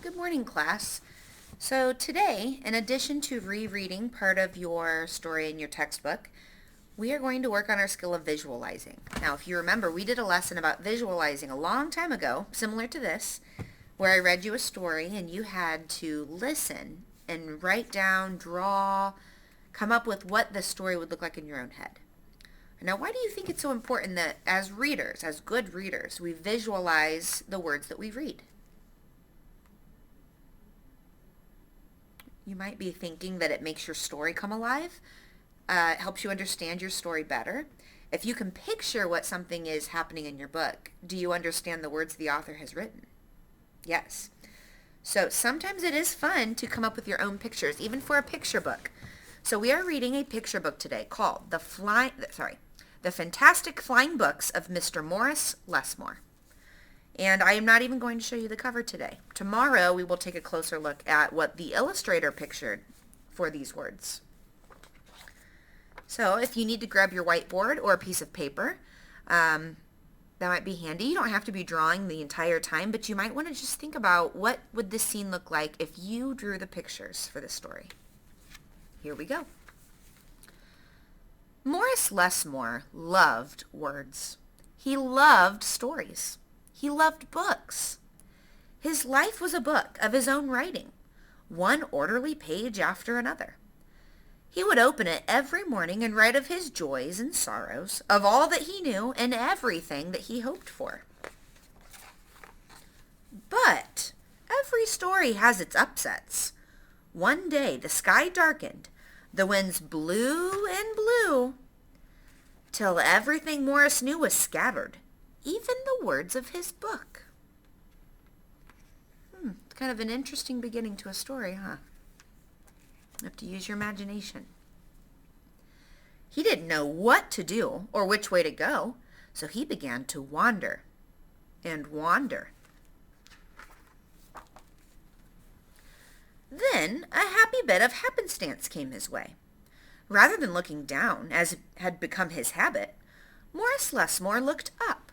Good morning, class. So today, in addition to rereading part of your story in your textbook, we are going to work on our skill of visualizing. Now, if you remember, we did a lesson about visualizing a long time ago, similar to this, where I read you a story and you had to listen and write down, draw, come up with what the story would look like in your own head. Now, why do you think it's so important that as readers, as good readers, we visualize the words that we read? You might be thinking that it makes your story come alive. It helps you understand your story better. If you can picture what something is happening in your book, do you understand the words the author has written? Yes. So sometimes it is fun to come up with your own pictures, even for a picture book. So we are reading a picture book today called The Fantastic Flying Books of Mr. Morris Lessmore. And I am not even going to show you the cover today. Tomorrow we will take a closer look at what the illustrator pictured for these words. So if you need to grab your whiteboard or a piece of paper, that might be handy. You don't have to be drawing the entire time, but you might want to just think about what would this scene look like if you drew the pictures for this story. Here we go. Morris Lessmore loved words. He loved stories. He loved books. His life was a book of his own writing, one orderly page after another. He would open it every morning and write of his joys and sorrows, of all that he knew and everything that he hoped for. But every story has its upsets. One day the sky darkened, the winds blew and blew, till everything Morris knew was scattered, even the words of his book. It's kind of an interesting beginning to a story, huh? You have to use your imagination. He didn't know what to do or which way to go, so he began to wander and wander. Then a happy bit of happenstance came his way. Rather than looking down, as had become his habit, Morris Lessmore looked up.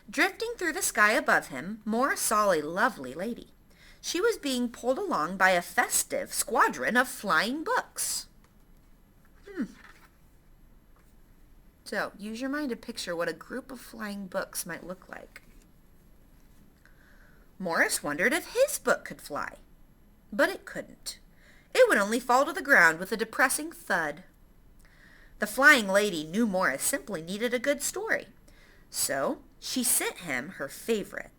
Drifting through the sky above him, Morris saw a lovely lady. She was being pulled along by a festive squadron of flying books. So, use your mind to picture what a group of flying books might look like. Morris wondered if his book could fly, but it couldn't. It would only fall to the ground with a depressing thud. The flying lady knew Morris simply needed a good story, so she sent him her favorite.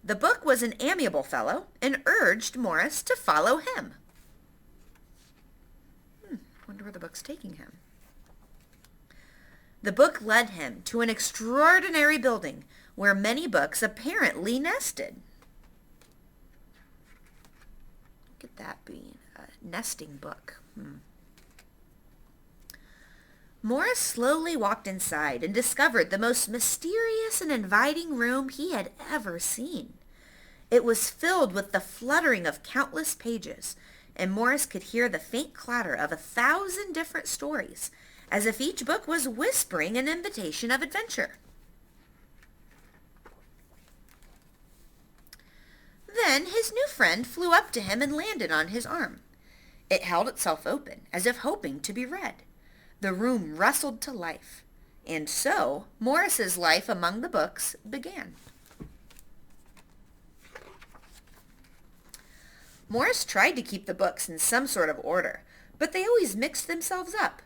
The book was an amiable fellow and urged Morris to follow him. Wonder where the book's taking him. The book led him to an extraordinary building where many books apparently nested. Look at that being a nesting book. Morris slowly walked inside and discovered the most mysterious and inviting room he had ever seen. It was filled with the fluttering of countless pages, and Morris could hear the faint clatter of 1,000 different stories, as if each book was whispering an invitation of adventure. Then his new friend flew up to him and landed on his arm. It held itself open, as if hoping to be read. The room rustled to life, and so Morris's life among the books began. Morris tried to keep the books in some sort of order, but they always mixed themselves up.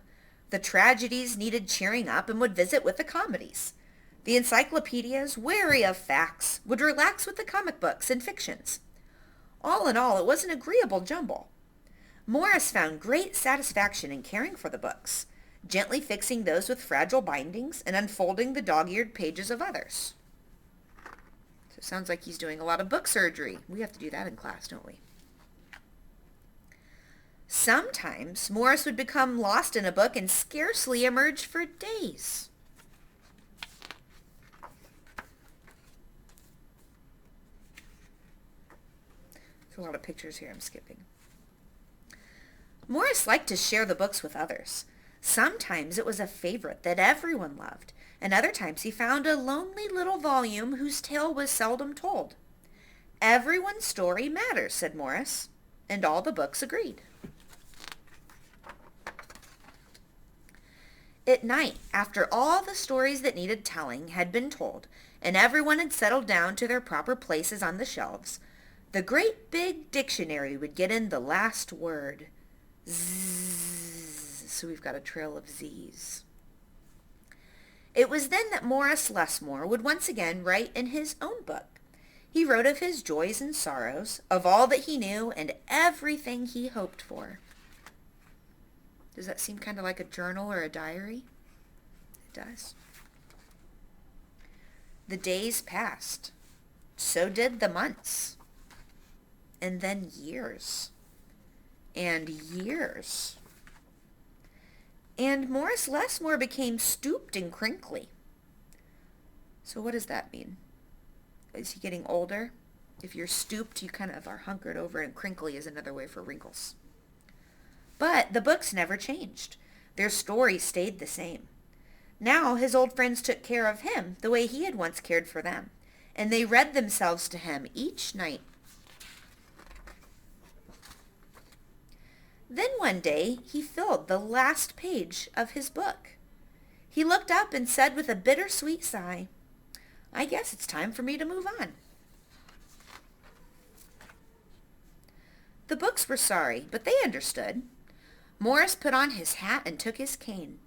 The tragedies needed cheering up and would visit with the comedies. The encyclopedias, weary of facts, would relax with the comic books and fictions. All in all, it was an agreeable jumble. Morris found great satisfaction in caring for the books, gently fixing those with fragile bindings and unfolding the dog-eared pages of others. So it sounds like he's doing a lot of book surgery. We have to do that in class, don't we? Sometimes Morris would become lost in a book and scarcely emerge for days. There's a lot of pictures here I'm skipping. Morris liked to share the books with others. Sometimes it was a favorite that everyone loved, and other times he found a lonely little volume whose tale was seldom told. Everyone's story matters, said Morris, and all the books agreed. At night, after all the stories that needed telling had been told, and everyone had settled down to their proper places on the shelves, the great big dictionary would get in the last word. Zzz. So we've got a trail of Z's. It was then that Morris Lessmore would once again write in his own book. He wrote of his joys and sorrows, of all that he knew, and everything he hoped for. Does that seem kind of like a journal or a diary? It does. The days passed. So did the months. And then years. And years. And Morris Lessmore became stooped and crinkly. So what does that mean? Is he getting older? If you're stooped, you kind of are hunkered over, and crinkly is another way for wrinkles. But the books never changed. Their story stayed the same. Now his old friends took care of him the way he had once cared for them, and they read themselves to him each night. Then one day he filled the last page of his book. He looked up and said with a bittersweet sigh, "I guess it's time for me to move on." The books were sorry, but they understood. Morris put on his hat and took his cane.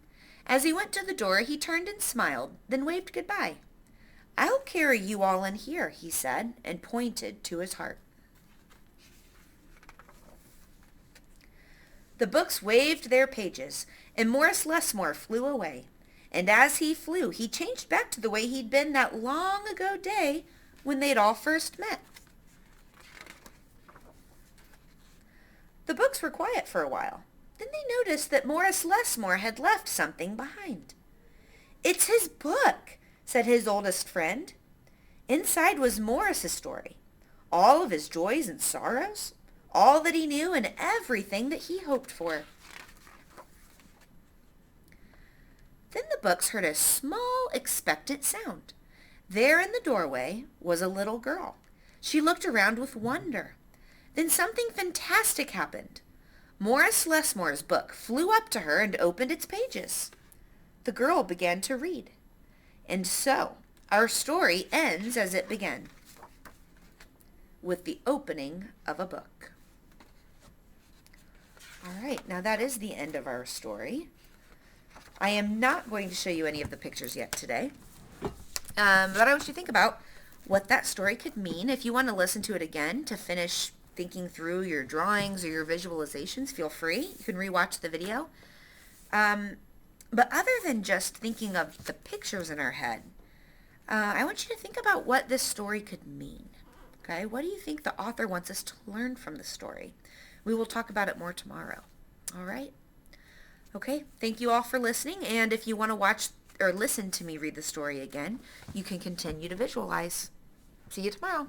As he went to the door, he turned and smiled, then waved goodbye. "I'll carry you all in here," he said, and pointed to his heart. The books waved their pages, and Morris Lessmore flew away. And as he flew, he changed back to the way he'd been that long ago day when they'd all first met. The books were quiet for a while. Then they noticed that Morris Lessmore had left something behind. "It's his book," said his oldest friend. Inside was Morris's story, all of his joys and sorrows, all that he knew and everything that he hoped for. Then the books heard a small, expectant sound. There in the doorway was a little girl. She looked around with wonder. Then something fantastic happened. Morris Lessmore's book flew up to her and opened its pages. The girl began to read. And so, our story ends as it began, with the opening of a book. All right, now that is the end of our story. I am not going to show you any of the pictures yet today, but I want you to think about what that story could mean. If you want to listen to it again to finish thinking through your drawings or your visualizations, feel free. You can rewatch the video. But other than just thinking of the pictures in our head, I want you to think about what this story could mean. Okay, what do you think the author wants us to learn from the story? We will talk about it more tomorrow. All right? Okay, thank you all for listening, and if you want to watch or listen to me read the story again, you can continue to visualize. See you tomorrow.